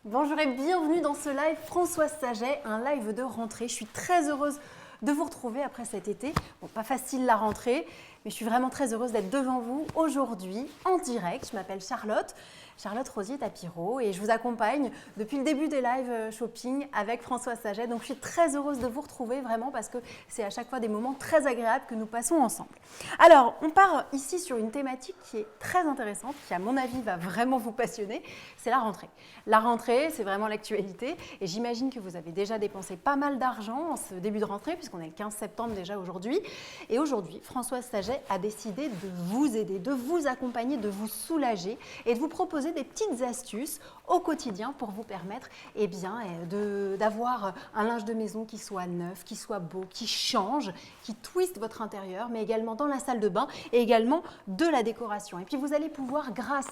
Bonjour et bienvenue dans ce live Françoise Saget, un live de rentrée. Je suis très heureuse de vous retrouver après cet été. Bon, pas facile la rentrée, mais je suis vraiment très heureuse d'être devant vous aujourd'hui en direct. Je m'appelle Charlotte Rosier-Tapiro et je vous accompagne depuis le début des lives shopping avec Françoise Saget. Donc je suis très heureuse de vous retrouver vraiment parce que c'est à chaque fois des moments très agréables que nous passons ensemble. Alors on part ici sur une thématique qui est très intéressante, qui à mon avis va vraiment vous passionner, c'est la rentrée. La rentrée, c'est vraiment l'actualité et j'imagine que vous avez déjà dépensé pas mal d'argent en ce début de rentrée puisqu'on est le 15 septembre déjà aujourd'hui. Et aujourd'hui, Françoise Saget a décidé de vous aider, de vous accompagner, de vous soulager et de vous proposer des petites astuces au quotidien pour vous permettre d'avoir un linge de maison qui soit neuf, qui soit beau, qui change, qui twiste votre intérieur, mais également dans la salle de bain et également de la décoration. Et puis vous allez pouvoir, grâce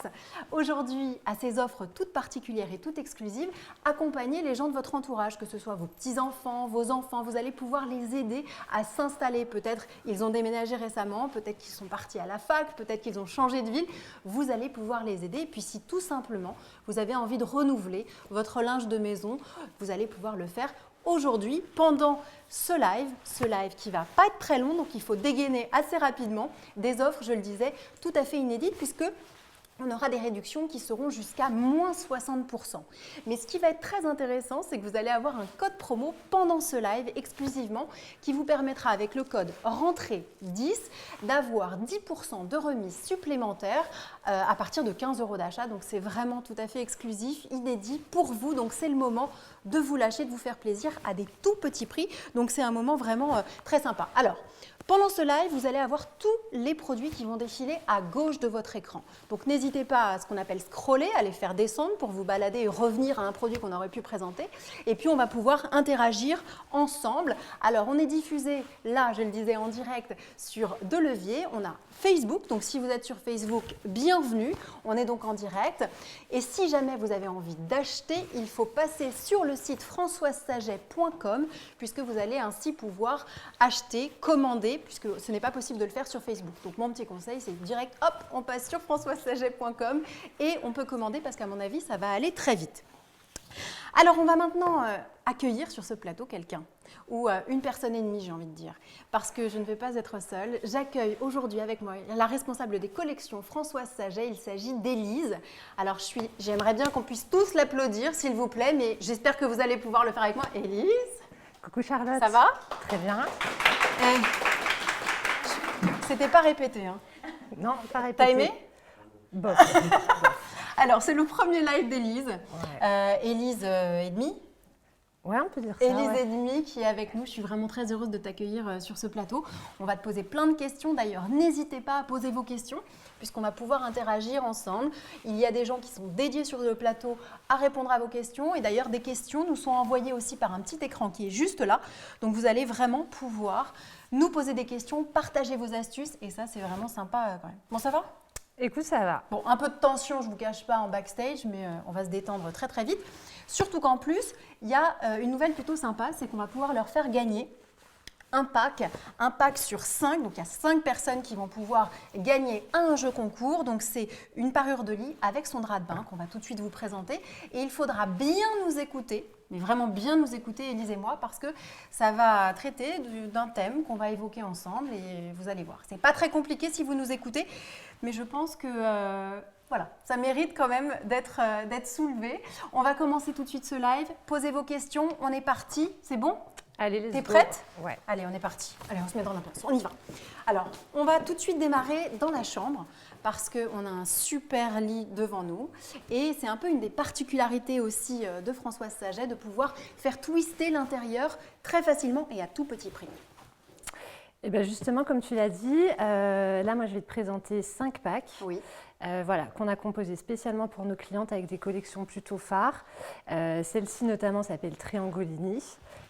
aujourd'hui à ces offres toutes particulières et toutes exclusives, accompagner les gens de votre entourage, que ce soit vos petits-enfants, vos enfants. Vous allez pouvoir les aider à s'installer. Peut-être ils ont déménagé récemment, peut-être qu'ils sont partis à la fac, peut-être qu'ils ont changé de ville. Vous allez pouvoir les aider. Et puis si tout simplement vous avez envie de renouveler votre linge de maison, vous allez pouvoir le faire aujourd'hui pendant ce live qui va pas être très long, donc il faut dégainer assez rapidement des offres, je le disais, tout à fait inédites puisque on aura des réductions qui seront jusqu'à moins 60%. Mais ce qui va être très intéressant, c'est que vous allez avoir un code promo pendant ce live exclusivement qui vous permettra avec le code rentrée10 d'avoir 10% de remise supplémentaire à partir de 15 € d'achat. Donc c'est vraiment tout à fait exclusif, inédit pour vous. Donc c'est le moment de vous lâcher, de vous faire plaisir à des tout petits prix. Donc c'est un moment vraiment très sympa. Alors, pendant ce live, vous allez avoir tous les produits qui vont défiler à gauche de votre écran. Donc n'hésitez pas à ce qu'on appelle scroller, à les faire descendre pour vous balader et revenir à un produit qu'on aurait pu présenter. Et puis on va pouvoir interagir ensemble. Alors on est diffusé, là je le disais en direct, sur deux leviers. On a Facebook, donc si vous êtes sur Facebook, bienvenue. On est donc en direct. Et si jamais vous avez envie d'acheter, il faut passer sur le site françoisesaget.com puisque vous allez ainsi pouvoir acheter, commander, puisque ce n'est pas possible de le faire sur Facebook. Donc mon petit conseil, c'est direct, hop, on passe sur françoisesaget.com et on peut commander parce qu'à mon avis, ça va aller très vite. Alors on va maintenant accueillir sur ce plateau quelqu'un, ou une personne et demie j'ai envie de dire, parce que je ne vais pas être seule. J'accueille aujourd'hui avec moi la responsable des collections Françoise Saget, il s'agit d'Élise. Alors j'aimerais bien qu'on puisse tous l'applaudir s'il vous plaît, mais j'espère que vous allez pouvoir le faire avec moi. Élise. Coucou Charlotte. Ça va? Très bien. C'était pas répété, hein? Non, pas répété. T'as aimé? Bof. Alors, c'est le premier live d'Élise. Ouais. Élise et demi. Ouais, on peut dire ça. Élise Ouais. et demi qui est avec nous. Je suis vraiment très heureuse de t'accueillir sur ce plateau. On va te poser plein de questions. D'ailleurs, n'hésitez pas à poser vos questions puisqu'on va pouvoir interagir ensemble. Il y a des gens qui sont dédiés sur le plateau à répondre à vos questions. Et d'ailleurs, des questions nous sont envoyées aussi par un petit écran qui est juste là. Donc, vous allez vraiment pouvoir nous poser des questions, partager vos astuces. Et ça, c'est vraiment sympa quand même. Bon, ça va ? Écoute, ça va. Bon, un peu de tension, je ne vous cache pas, en backstage, mais on va se détendre très très vite. Surtout qu'en plus, il y a une nouvelle plutôt sympa, c'est qu'on va pouvoir leur faire gagner un pack sur 5. Donc il y a 5 personnes qui vont pouvoir gagner un jeu concours. Donc c'est une parure de lit avec son drap de bain qu'on va tout de suite vous présenter. Et il faudra bien nous écouter, mais vraiment bien nous écouter, Élise et moi, parce que ça va traiter d'un thème qu'on va évoquer ensemble et vous allez voir. C'est pas très compliqué si vous nous écoutez, mais je pense que voilà, ça mérite quand même d'être soulevé. On va commencer tout de suite ce live. Posez vos questions, on est parti. C'est bon ? Allez, let's T'es go. prête ? Ouais. Allez, on est parti. Allez, on se met dans la place. On y va. Alors, on va tout de suite démarrer dans la chambre parce qu'on a un super lit devant nous. Et c'est un peu une des particularités aussi de Françoise Saget de pouvoir faire twister l'intérieur très facilement et à tout petit prix. Et bien justement, comme tu l'as dit, là, moi, je vais te présenter 5 packs. Oui. Voilà, qu'on a composé spécialement pour nos clientes avec des collections plutôt phares. Celle-ci notamment s'appelle Triangolini.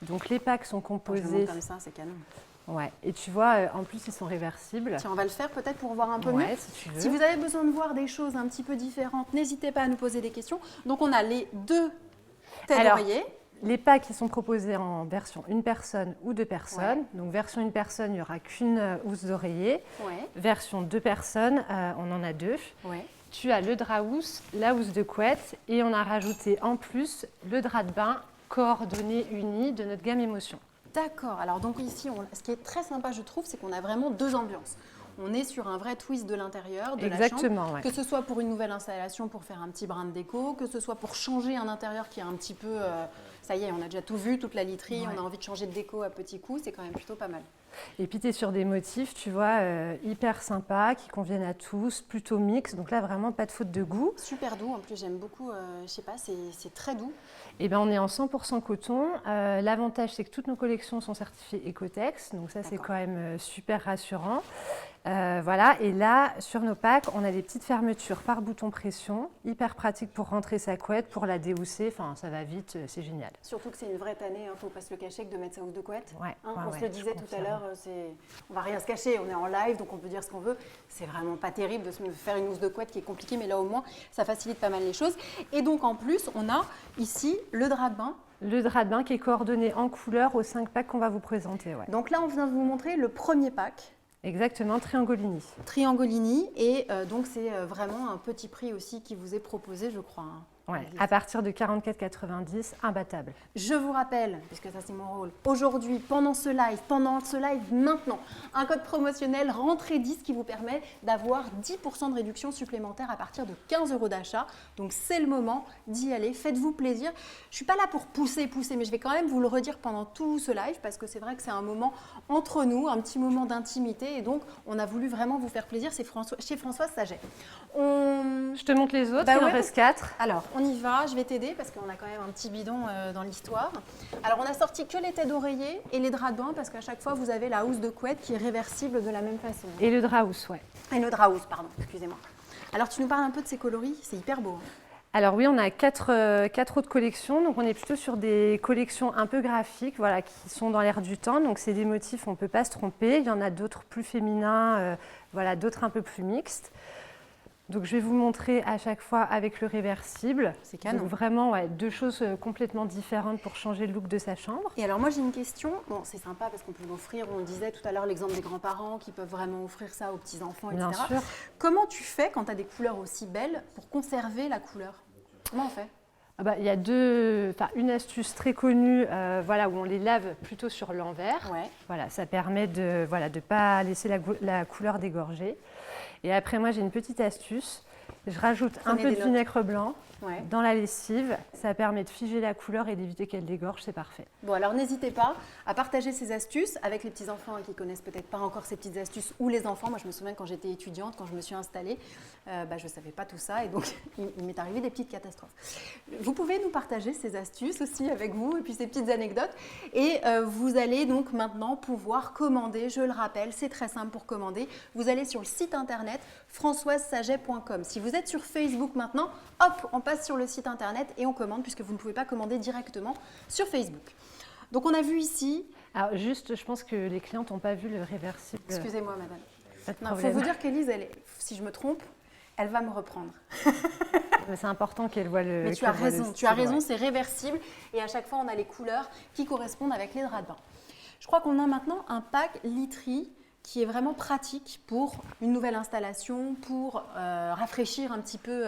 Donc les packs sont Je composés. le montre comme ça, c'est canon. Ouais. Et tu vois, en plus ils sont réversibles. Tiens, on va le faire peut-être pour voir un peu Ouais, mieux. si tu veux. Si vous avez besoin de voir des choses un petit peu différentes, n'hésitez pas à nous poser des questions. Donc on a les 2 têtes d'oreiller. Les packs ils sont proposés en version une personne ou 2 personnes. Ouais. Donc version une personne, il n'y aura qu'une housse d'oreiller. Ouais. Version 2 personnes, on en a 2. Ouais. tu as le drap housse, la housse de couette et on a rajouté en plus le drap de bain coordonné uni de notre gamme Émotion. D'accord. Alors donc ici, ce qui est très sympa, je trouve, c'est qu'on a vraiment deux ambiances. On est sur un vrai twist de l'intérieur de la chambre, ouais. Que ce soit pour une nouvelle installation, pour faire un petit brin de déco, que ce soit pour changer un intérieur qui est un petit peu… ça y est, on a déjà tout vu, toute la literie, on a envie de changer de déco à petits coups, c'est quand même plutôt pas mal. Et puis tu es sur des motifs, tu vois, hyper sympas, qui conviennent à tous, plutôt mix. Donc là, vraiment pas de faute de goût. Super doux, en plus j'aime beaucoup, je sais pas, c'est très doux. Et ben, on est en 100% coton. L'avantage, c'est que toutes nos collections sont certifiées Ecotex. Donc ça, c'est quand même super rassurant. Voilà, et là, sur nos packs, on a des petites fermetures par bouton pression, hyper pratique pour rentrer sa couette, pour la déhousser, enfin, ça va vite, c'est génial. Surtout que c'est une vraie tannée, il ne faut pas se le cacher que de mettre sa housse de couette. On se le disait tout à l'heure, on va rien se cacher, on est en live, donc on peut dire ce qu'on veut. C'est vraiment pas terrible de se faire une housse de couette qui est compliquée, mais là au moins, ça facilite pas mal les choses. Et donc en plus, on a ici le drap de bain. Le drap de bain qui est coordonné en couleur aux 5 packs qu'on va vous présenter. Ouais. Donc là, on vient de vous montrer le premier pack. Exactement, Triangolini. Triangolini, et donc c'est vraiment un petit prix aussi qui vous est proposé, je crois. Ouais, à partir de 44,90, imbattable. Je vous rappelle, puisque ça c'est mon rôle, aujourd'hui, pendant ce live maintenant, un code promotionnel rentrée 10 qui vous permet d'avoir 10% de réduction supplémentaire à partir de 15 € d'achat. Donc c'est le moment d'y aller, faites-vous plaisir. Je ne suis pas là pour pousser, mais je vais quand même vous le redire pendant tout ce live parce que c'est vrai que c'est un moment entre nous, un petit moment d'intimité et donc on a voulu vraiment vous faire plaisir. C'est chez Françoise Saget. Je te montre les autres, il en reste 4. Alors, on y va, je vais t'aider parce qu'on a quand même un petit bidon dans l'histoire. Alors, on a sorti que les têtes d'oreiller et les draps de bain parce qu'à chaque fois, vous avez la housse de couette qui est réversible de la même façon. Et le drap housse, ouais. Et le drap housse, pardon, excusez-moi. Alors, tu nous parles un peu de ces coloris, c'est hyper beau. Alors oui, on a 4 autres collections, donc on est plutôt sur des collections un peu graphiques, voilà, qui sont dans l'air du temps, donc c'est des motifs, on ne peut pas se tromper. Il y en a d'autres plus féminins, voilà, d'autres un peu plus mixtes. Donc je vais vous montrer à chaque fois avec le réversible. C'est canon. Donc vraiment, ouais, 2 choses complètement différentes pour changer le look de sa chambre. Et alors moi j'ai une question, bon c'est sympa parce qu'on peut l'offrir, on disait tout à l'heure l'exemple des grands-parents qui peuvent vraiment offrir ça aux petits-enfants, etc. Bien sûr. Comment tu fais quand tu as des couleurs aussi belles pour conserver la couleur? Comment on fait? Il y a une astuce très connue voilà, où on les lave plutôt sur l'envers. Ouais. Voilà, ça permet de ne pas laisser la couleur dégorger. Et après, moi, j'ai une petite astuce. Je rajoute un peu de vinaigre blanc dans la lessive. Ça permet de figer la couleur et d'éviter qu'elle dégorge. C'est parfait. Bon, alors n'hésitez pas à partager ces astuces avec les petits-enfants qui connaissent peut-être pas encore ces petites astuces ou les enfants. Moi, je me souviens quand j'étais étudiante, quand je me suis installée, je ne savais pas tout ça et donc il m'est arrivé des petites catastrophes. Vous pouvez nous partager ces astuces aussi avec vous et puis ces petites anecdotes. Et vous allez donc maintenant pouvoir commander. Je le rappelle, c'est très simple pour commander. Vous allez sur le site internet françoisesaget.com. Si vous êtes sur Facebook maintenant, hop, on passe sur le site internet et on commande puisque vous ne pouvez pas commander directement sur Facebook. Donc on a vu ici… Alors juste, je pense que les clientes n'ont pas vu le réversible. Excusez-moi madame. Il faut vous dire qu'Élise, si je me trompe, elle va me reprendre. Mais c'est important qu'elle voit le… Mais tu as raison, c'est réversible et à chaque fois on a les couleurs qui correspondent avec les draps de bain. Je crois qu'on a maintenant un pack literie qui est vraiment pratique pour une nouvelle installation, pour rafraîchir un petit peu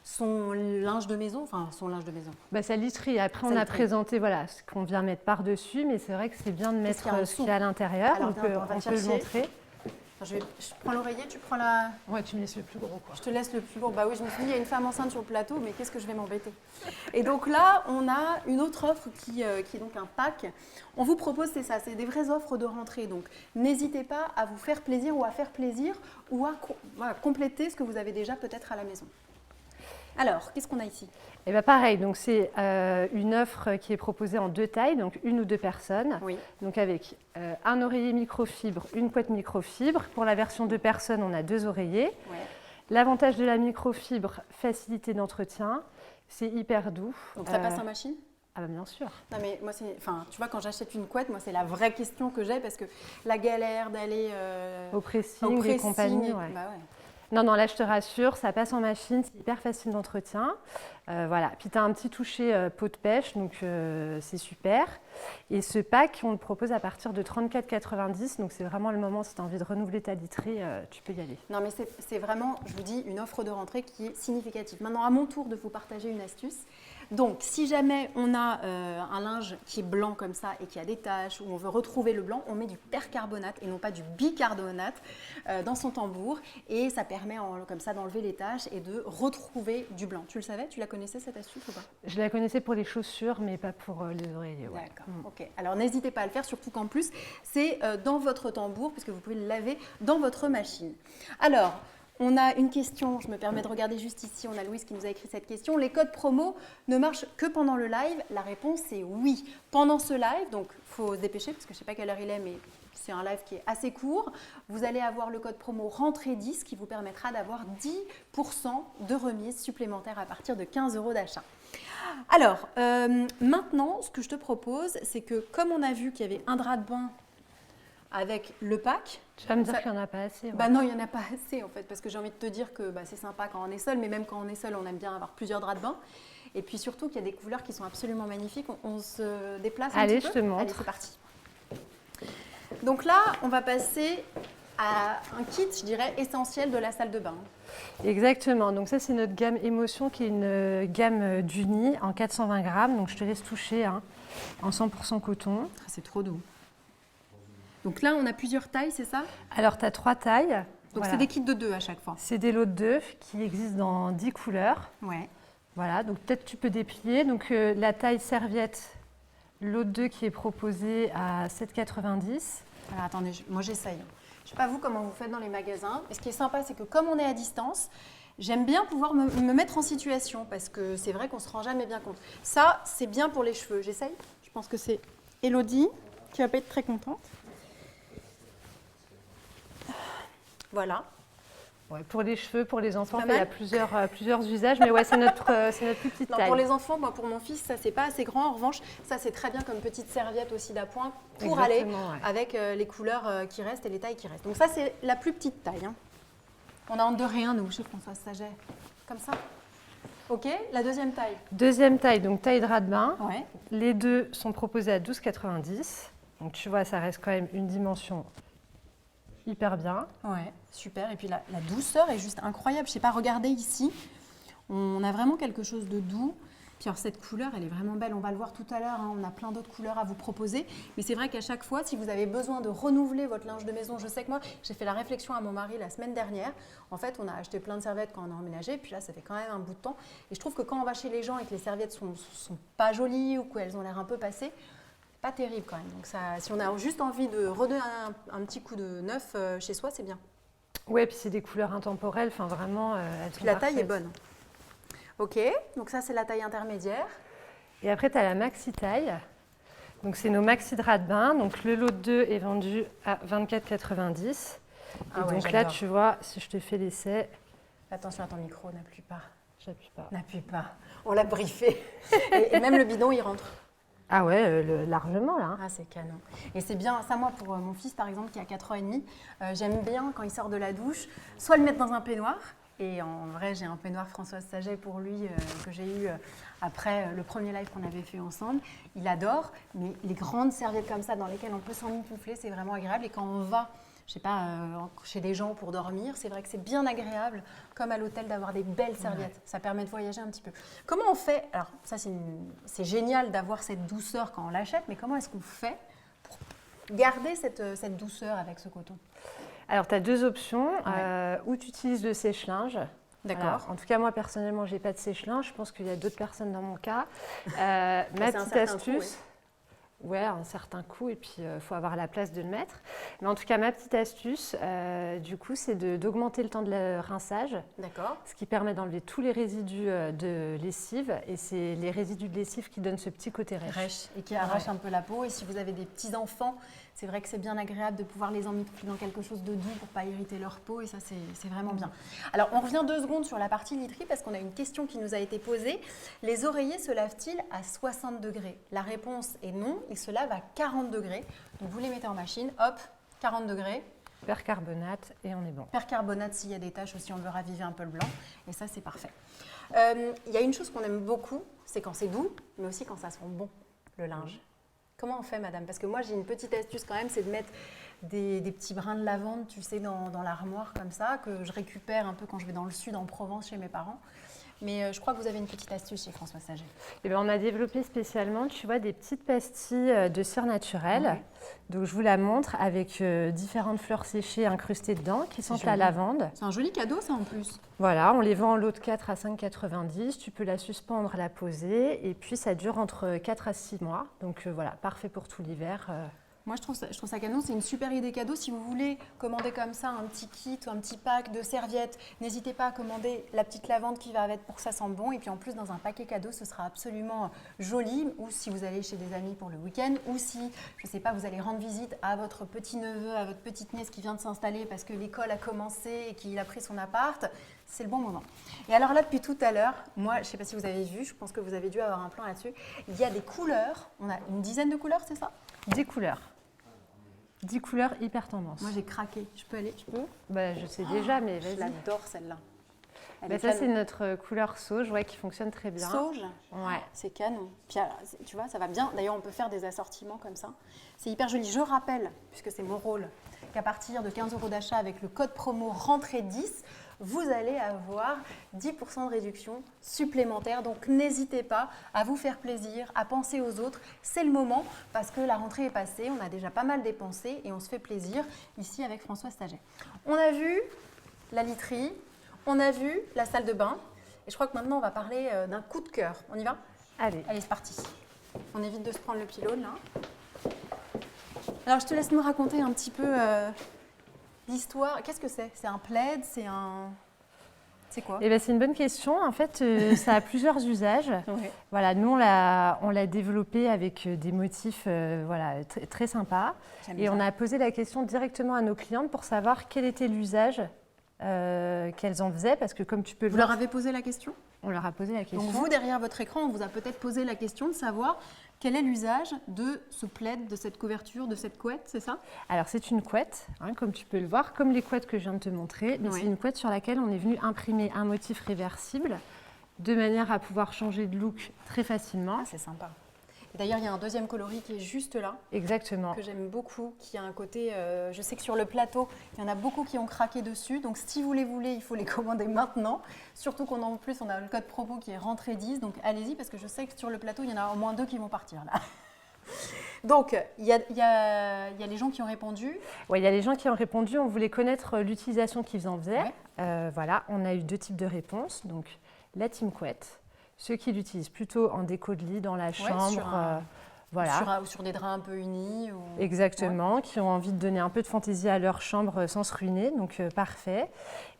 son linge de maison, sa literie. Après, on a présenté voilà, ce qu'on vient mettre par-dessus, mais c'est vrai que c'est bien de mettre ce qu'il y a à l'intérieur. On peut le montrer. Je prends l'oreiller, tu prends la… Ouais, tu me laisses le plus gros. Quoi. Je te laisse le plus gros. Bah oui, je me suis dit, il y a une femme enceinte sur le plateau, mais qu'est-ce que je vais m'embêter? Et donc là, on a une autre offre qui est donc un pack. On vous propose, c'est ça, c'est des vraies offres de rentrée. Donc n'hésitez pas à vous faire plaisir ou à faire plaisir ou à compléter ce que vous avez déjà peut-être à la maison. Alors, qu'est-ce qu'on a ici? Et bien pareil, donc c'est une offre qui est proposée en 2 tailles, donc 1 ou 2 personnes. Oui. Donc avec un oreiller microfibre, une couette microfibre. Pour la version 2 personnes, on a 2 oreillers. Ouais. L'avantage de la microfibre, facilité d'entretien, c'est hyper doux. Donc ça passe en machine? Ah ben bien sûr. Non mais moi tu vois, quand j'achète une couette, moi c'est la vraie question que j'ai parce que la galère d'aller au pressing et compagnie. Ouais. Bah ouais. Non, là je te rassure, ça passe en machine, c'est hyper facile d'entretien. Voilà. Puis tu as un petit toucher peau de pêche, donc c'est super. Et ce pack, on le propose à partir de 34,90 €. Donc c'est vraiment le moment, si tu as envie de renouveler ta literie, tu peux y aller. Non, mais c'est vraiment, je vous dis, une offre de rentrée qui est significative. Maintenant, à mon tour de vous partager une astuce. Donc, si jamais on a un linge qui est blanc comme ça et qui a des taches, ou on veut retrouver le blanc, on met du percarbonate et non pas du bicarbonate dans son tambour. Et ça permet comme ça d'enlever les taches et de retrouver du blanc. Tu le savais? Tu la connaissais cette astuce ou pas? Je la connaissais pour les chaussures, mais pas pour les oreillers. Ouais. D'accord, ok. Alors, n'hésitez pas à le faire, surtout qu'en plus, c'est dans votre tambour, puisque vous pouvez le laver dans votre machine. Alors, on a une question, je me permets de regarder juste ici, on a Louise qui nous a écrit cette question. Les codes promo ne marchent que pendant le live? La réponse est oui. Pendant ce live, donc il faut se dépêcher parce que je ne sais pas quelle heure il est, mais c'est un live qui est assez court. Vous allez avoir le code promo rentrée 10 qui vous permettra d'avoir 10% de remise supplémentaire à partir de 15 € d'achat. Alors, maintenant, ce que je te propose, c'est que comme on a vu qu'il y avait un drap de bain avec le pack. Tu vas me dire qu'il n'y en a pas assez. Ouais. Bah non, il n'y en a pas assez en fait, parce que j'ai envie de te dire que c'est sympa quand on est seul, mais même quand on est seul, on aime bien avoir plusieurs draps de bain. Et puis surtout qu'il y a des couleurs qui sont absolument magnifiques. On se déplace un petit peu. Allez, je te montre. Allez, c'est parti. Donc là, on va passer à un kit, je dirais, essentiel de la salle de bain. Exactement. Donc ça, c'est notre gamme Émotion, qui est une gamme d'unis en 420 grammes. Donc je te laisse toucher, hein, en 100% coton. Ah, c'est trop doux. Donc là, on a plusieurs tailles, c'est ça? Alors, tu as 3 tailles. Donc voilà. C'est des kits de 2 à chaque fois. C'est des lots de 2 qui existent dans 10 couleurs. Ouais. Voilà, donc peut-être tu peux déplier. Donc la taille serviette, lot de 2 qui est proposé à 7,90 €. Alors attendez, moi j'essaye. Je ne sais pas vous comment vous faites dans les magasins. Et ce qui est sympa, c'est que comme on est à distance, j'aime bien pouvoir me mettre en situation parce que c'est vrai qu'on ne se rend jamais bien compte. Ça, c'est bien pour les cheveux. J'essaye. Je pense que c'est Elodie qui ne va pas être très contente. Voilà. Ouais, pour les cheveux, pour les enfants, Pas il y a mal. plusieurs usages, mais ouais, c'est notre plus petite Non, taille. pour les enfants, moi, pour mon fils, ça c'est pas assez grand. En revanche, ça c'est très bien comme petite serviette aussi d'appoint pour Exactement, aller ouais. avec les couleurs qui restent et les tailles qui restent. Donc ça c'est la plus petite taille. Hein. On a honte de rien, nous, chez Françoise Saget. Comme ça. Ok, la deuxième taille. Deuxième taille, donc taille drap de bain. Ouais. Les deux sont proposés à 12,90 €. Donc tu vois, ça reste quand même une dimension hyper bien. Ouais, super. Et puis la douceur est juste incroyable. Je sais pas, regardez ici. On a vraiment quelque chose de doux. Puis alors cette couleur, elle est vraiment belle. On va le voir tout à l'heure. Hein. On a plein d'autres couleurs à vous proposer. Mais c'est vrai qu'à chaque fois, si vous avez besoin de renouveler votre linge de maison, je sais que moi, j'ai fait la réflexion à mon mari la semaine dernière. En fait, on a acheté plein de serviettes quand on a emménagé. Puis là, ça fait quand même un bout de temps. Et je trouve que quand on va chez les gens et que les serviettes sont pas jolies ou qu'elles ont l'air un peu passées, pas terrible quand même. Donc ça, si on a juste envie de redonner un petit coup de neuf chez soi, c'est bien. Ouais, puis c'est des couleurs intemporelles. Enfin, vraiment, elles sont Puis la taille est parfaites. bonne. Ok, donc ça c'est la taille intermédiaire. Et après, tu as la maxi taille. Donc, c'est nos maxi draps de bain. Donc, le lot de 2 est vendu à 24,90 €. Ah Et ouais, donc là, j'adore. tu vois, si je te fais l'essai, Attention à ton micro, n'appuie pas. j'appuie pas. N'appuie pas. On l'a briefé. Et même le bidon, il rentre. Ah ouais, largement là. Hein. Ah, c'est canon. Et c'est bien, ça moi pour mon fils par exemple qui a 4 ans et demi, j'aime bien quand il sort de la douche, soit le mettre dans un peignoir. Et en vrai, j'ai un peignoir Françoise Saget pour lui que j'ai eu après le premier live qu'on avait fait ensemble. Il adore, mais les grandes serviettes comme ça dans lesquelles on peut s'emmitoufler, c'est vraiment agréable. Et quand on va, je sais pas, chez des gens pour dormir, c'est vrai que c'est bien agréable, comme à l'hôtel, d'avoir des belles serviettes. Ouais. Ça permet de voyager un petit peu. Comment on fait? Alors ça, c'est génial d'avoir cette douceur quand on l'achète, mais comment est-ce qu'on fait pour garder cette douceur avec ce coton? Alors, tu as 2 options. Ouais. Où tu utilises le sèche-linge. D'accord. En tout cas, moi, personnellement, je n'ai pas de sèche-linge. Je pense qu'il y a d'autres personnes dans mon cas. Ma petite astuce... Ouais, un certain coût, et puis il faut avoir la place de le mettre. Mais en tout cas, ma petite astuce, du coup, c'est d'augmenter le temps de rinçage. D'accord. Ce qui permet d'enlever tous les résidus de lessive. Et c'est les résidus de lessive qui donnent ce petit côté rêche. Et qui arrache un peu la peau. Et si vous avez des petits-enfants, c'est vrai que c'est bien agréable de pouvoir les emmitoufler dans quelque chose de doux pour ne pas irriter leur peau. Et ça, c'est vraiment bien. Alors, on revient 2 secondes sur la partie literie parce qu'on a une question qui nous a été posée. Les oreillers se lavent-ils à 60 degrés? La réponse est non. Ils se lavent à 40 degrés. Donc, vous les mettez en machine, hop, 40 degrés. percarbonate et on est bon. Percarbonate, s'il y a des taches aussi, on veut raviver un peu le blanc. Et ça, c'est parfait. Il y a une chose qu'on aime beaucoup, c'est quand c'est doux, mais aussi quand ça sent bon, le linge. Comment on fait, madame? Parce que moi, j'ai une petite astuce quand même, c'est de mettre des petits brins de lavande, tu sais, dans l'armoire comme ça, que je récupère un peu quand je vais dans le sud, en Provence, chez mes parents. Mais je crois que vous avez une petite astuce chez François Saget. Eh bien, on a développé spécialement, tu vois, des petites pastilles de cire naturelle. Donc, je vous la montre avec différentes fleurs séchées incrustées dedans qui sentent la lavande. C'est un joli cadeau, ça, en plus. Voilà, on les vend en lot de 4 à 5,90. Tu peux la suspendre, la poser. Et puis, ça dure entre 4 à 6 mois. Donc, voilà, parfait pour tout l'hiver. Moi, je trouve ça canon. C'est une super idée cadeau. Si vous voulez commander comme ça un petit kit ou un petit pack de serviettes, n'hésitez pas à commander la petite lavande qui va avec pour que ça sente bon. Et puis en plus, dans un paquet cadeau, ce sera absolument joli. Ou si vous allez chez des amis pour le week-end, ou si, je ne sais pas, vous allez rendre visite à votre petit-neveu, à votre petite-nièce qui vient de s'installer parce que l'école a commencé et qu'il a pris son appart, c'est le bon moment. Et alors là, depuis tout à l'heure, moi, je ne sais pas si vous avez vu, je pense que vous avez dû avoir un plan là-dessus, il y a des couleurs. On a une dizaine de couleurs, c'est ça? 10 couleurs. 10 couleurs hyper tendance. Moi, j'ai craqué. Je peux aller? Je peux? Bah, je sais déjà, mais vas-y. Je l'adore, celle-là. Bah, ça, c'est notre couleur sauge, ouais, qui fonctionne très bien. Sauge? Ouais. C'est canon. Puis, tu vois, ça va bien. D'ailleurs, on peut faire des assortiments comme ça. C'est hyper joli. Je rappelle, puisque c'est mon rôle, qu'à partir de 15 € d'achat avec le code promo rentrée 10, vous allez avoir 10% de réduction supplémentaire. Donc, n'hésitez pas à vous faire plaisir, à penser aux autres. C'est le moment parce que la rentrée est passée. On a déjà pas mal dépensé et on se fait plaisir ici avec François Saget. On a vu la literie, on a vu la salle de bain. Et je crois que maintenant, on va parler d'un coup de cœur. On y va? Allez. Allez, c'est parti. On évite de se prendre le pylône, là. Alors, je te laisse nous raconter un petit peu l'histoire. Qu'est-ce que c'est? C'est un plaid? C'est un... C'est quoi? Eh ben, c'est une bonne question. En fait, ça a plusieurs usages. Ouais. Voilà, nous, on l'a développé avec des motifs voilà, très sympas. Et on a posé la question directement à nos clientes pour savoir quel était l'usage qu'elles en faisaient. Parce que comme tu peux le Vous voir, leur avez posé la question? on leur a posé la question. Donc vous, derrière votre écran, on vous a peut-être posé la question de savoir quel est l'usage de ce plaid, de cette couverture, de cette couette, c'est ça? Alors, c'est une couette, hein, comme tu peux le voir, comme les couettes que je viens de te montrer. Mais Oui. c'est une couette sur laquelle on est venu imprimer un motif réversible de manière à pouvoir changer de look très facilement. Ah, c'est sympa. Et d'ailleurs, il y a un deuxième coloris qui est juste là, Exactement. que j'aime beaucoup, qui a un côté... je sais que sur le plateau, il y en a beaucoup qui ont craqué dessus. Donc, si vous les voulez, il faut les commander maintenant. Surtout qu'en plus, on a le code promo qui est rentrée 10. Donc, allez-y, parce que je sais que sur le plateau, il y en a au moins 2 qui vont partir, là. Donc, il y a les gens qui ont répondu. Ouais, il y a les gens qui ont répondu. On voulait connaître l'utilisation qu'ils en faisaient. Ouais. Voilà, on a eu 2 types de réponses. Donc, la team couette, ceux qui l'utilisent plutôt en déco de lit dans la chambre. Voilà. Ou sur des draps un peu unis. Ou... Exactement, qui ont envie de donner un peu de fantaisie à leur chambre sans se ruiner, donc parfait.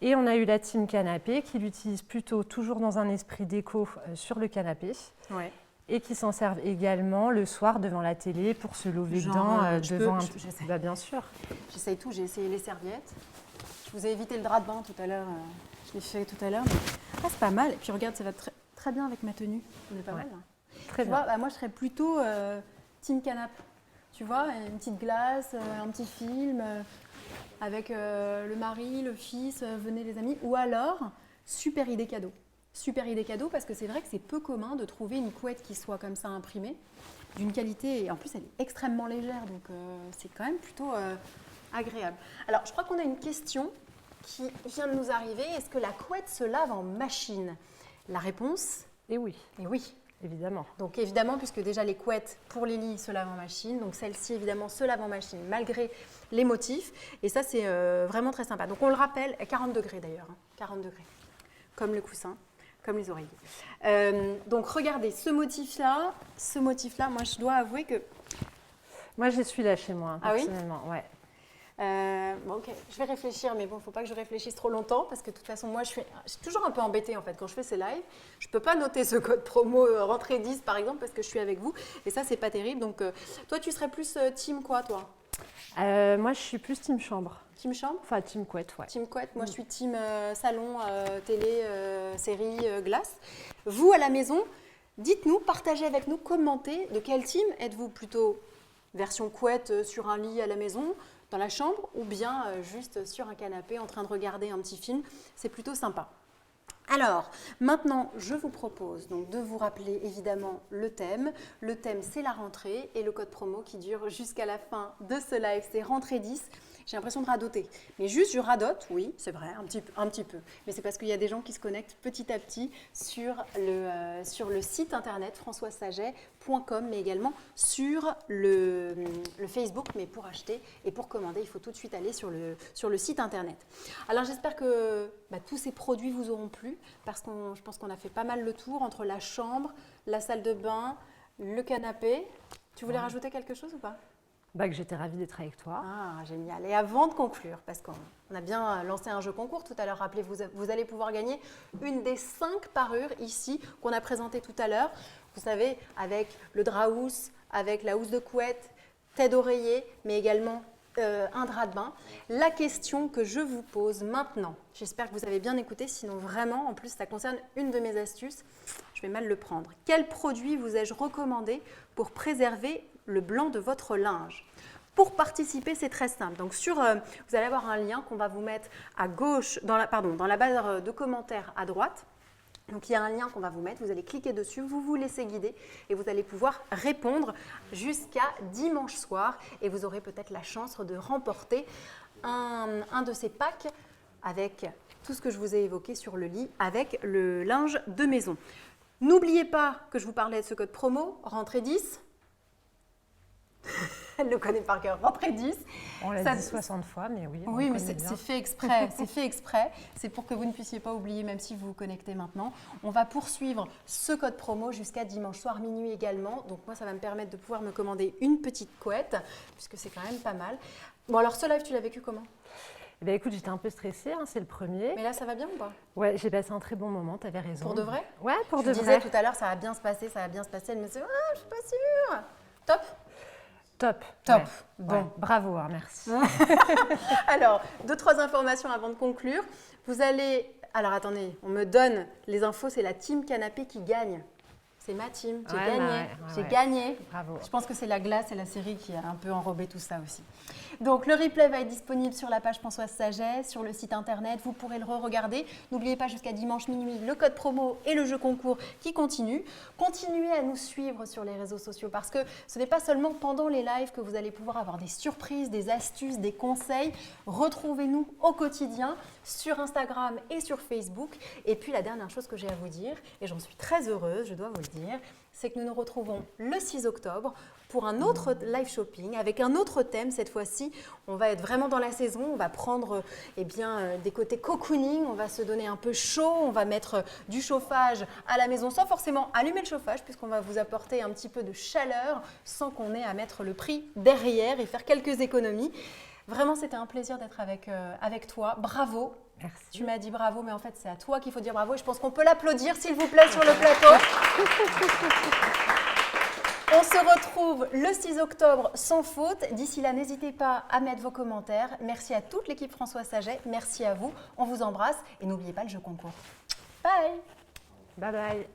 Et on a eu la team canapé qui l'utilise plutôt toujours dans un esprit déco sur le canapé. Ouais. Et qui s'en servent également le soir devant la télé pour se lever dedans devant un... j'essaie. Bah, bien sûr. J'essaye tout, j'ai essayé les serviettes. Je vous ai évité le drap de bain tout à l'heure, je l'ai fait tout à l'heure. Mais... Ah, c'est pas mal. Et puis regarde, ça va très bien avec ma tenue. On est pas mal. Là. Très tu bien. vois, bah, moi, je serais plutôt team canap'. Tu vois, une petite glace, un petit film avec le mari, le fils, venez les amis. Ou alors, super idée cadeau. Super idée cadeau parce que c'est vrai que c'est peu commun de trouver une couette qui soit comme ça imprimée, d'une qualité, et en plus elle est extrêmement légère, donc c'est quand même plutôt agréable. Alors, je crois qu'on a une question qui vient de nous arriver. Est-ce que la couette se lave en machine? La réponse Et oui, est oui. évidemment. Donc évidemment, puisque déjà les couettes pour les lits se lavent en machine, donc celle-ci évidemment se lave en machine malgré les motifs. Et ça, c'est vraiment très sympa. Donc on le rappelle, à 40 degrés d'ailleurs, 40 degrés, comme le coussin, comme les oreillers. Donc regardez, ce motif-là, moi je dois avouer que... Moi, je suis là chez moi, Ah oui? personnellement. Ouais. Bon, ok, je vais réfléchir, mais bon, il ne faut pas que je réfléchisse trop longtemps parce que de toute façon, moi, je suis toujours un peu embêtée en fait quand je fais ces lives. Je ne peux pas noter ce code promo rentrée 10 par exemple parce que je suis avec vous et ça, c'est pas terrible. Donc, toi, tu serais plus team quoi, toi? Moi, je suis plus team chambre. Team chambre? Enfin, team couette, ouais. Team couette, moi, je suis team salon, télé, série, glace. Vous, à la maison, dites-nous, partagez avec nous, commentez de quel team êtes-vous plutôt version couette sur un lit à la maison, dans la chambre ou bien juste sur un canapé en train de regarder un petit film. C'est plutôt sympa. Alors, maintenant, je vous propose donc de vous rappeler évidemment le thème. Le thème, c'est la rentrée et le code promo qui dure jusqu'à la fin de ce live, c'est rentrée 10. J'ai l'impression de radoter. Mais juste, je radote, oui, c'est vrai, un petit peu. Mais c'est parce qu'il y a des gens qui se connectent petit à petit sur le site internet françoissaget.com, mais également sur le Facebook. Mais pour acheter et pour commander, il faut tout de suite aller sur le site internet. Alors, j'espère que tous ces produits vous auront plu, parce que je pense qu'on a fait pas mal le tour entre la chambre, la salle de bain, le canapé. Tu voulais rajouter quelque chose ou pas ? Que j'étais ravie d'être avec toi. Ah, génial. Et avant de conclure, parce qu'on a bien lancé un jeu concours tout à l'heure, rappelez-vous, vous allez pouvoir gagner une des 5 parures ici qu'on a présentées tout à l'heure. Vous savez, avec le drap housse, avec la housse de couette, tête d'oreiller, mais également un drap de bain. La question que je vous pose maintenant, j'espère que vous avez bien écouté, sinon vraiment, en plus ça concerne une de mes astuces, je vais mal le prendre. Quel produit vous ai-je recommandé pour préserver le blanc de votre linge? Pour participer, c'est très simple. Donc vous allez avoir un lien qu'on va vous mettre à gauche, dans la barre de commentaires à droite. Donc il y a un lien qu'on va vous mettre, vous allez cliquer dessus, vous vous laissez guider et vous allez pouvoir répondre jusqu'à dimanche soir et vous aurez peut-être la chance de remporter un de ces packs avec tout ce que je vous ai évoqué sur le lit avec le linge de maison. N'oubliez pas que je vous parlais de ce code promo, rentrée 10. Elle le connaît par cœur, rentrée 10. On l'a dit 60 fois, mais oui. Oui, mais c'est fait exprès. C'est fait exprès. C'est pour que vous ne puissiez pas oublier, même si vous vous connectez maintenant. On va poursuivre ce code promo jusqu'à dimanche soir, minuit également. Donc moi, ça va me permettre de pouvoir me commander une petite couette, puisque c'est quand même pas mal. Bon, alors ce live, tu l'as vécu comment ? Écoute, j'étais un peu stressée, c'est le premier. Mais là, ça va bien ou pas ? Ouais, j'ai passé un très bon moment, tu avais raison. Pour de vrai ? Ouais, pour de vrai. Je disais tout à l'heure, ça va bien se passer, ça va bien se passer. Elle me disait, je suis pas sûre. Top ? Top. Top. Ouais. Bon, ouais. Bravo, merci. Alors, 2-3 informations avant de conclure. Vous allez... Alors, attendez, on me donne les infos, c'est la team canapé qui gagne. C'est ma team, j'ai gagné. J'ai gagné. Bravo. Je pense que c'est la glace et la série qui a un peu enrobé tout ça aussi. Donc, le replay va être disponible sur la page Françoise Saget, sur le site internet. Vous pourrez le re-regarder. N'oubliez pas jusqu'à dimanche minuit le code promo et le jeu concours qui continue. Continuez à nous suivre sur les réseaux sociaux parce que ce n'est pas seulement pendant les lives que vous allez pouvoir avoir des surprises, des astuces, des conseils. Retrouvez-nous au quotidien sur Instagram et sur Facebook. Et puis, la dernière chose que j'ai à vous dire, et j'en suis très heureuse, je dois vous le dire, c'est que nous nous retrouvons le 6 octobre pour un autre live shopping avec un autre thème. Cette fois-ci, on va être vraiment dans la saison. On va prendre des côtés cocooning. On va se donner un peu chaud. On va mettre du chauffage à la maison sans forcément allumer le chauffage puisqu'on va vous apporter un petit peu de chaleur sans qu'on ait à mettre le prix derrière et faire quelques économies. Vraiment, c'était un plaisir d'être avec toi. Bravo. Merci. Tu m'as dit bravo, mais en fait, c'est à toi qu'il faut dire bravo. Et je pense qu'on peut l'applaudir, s'il vous plaît, sur le plateau. On se retrouve le 6 octobre sans faute. D'ici là, n'hésitez pas à mettre vos commentaires. Merci à toute l'équipe François Saget. Merci à vous. On vous embrasse. Et n'oubliez pas le jeu concours. Bye. Bye bye.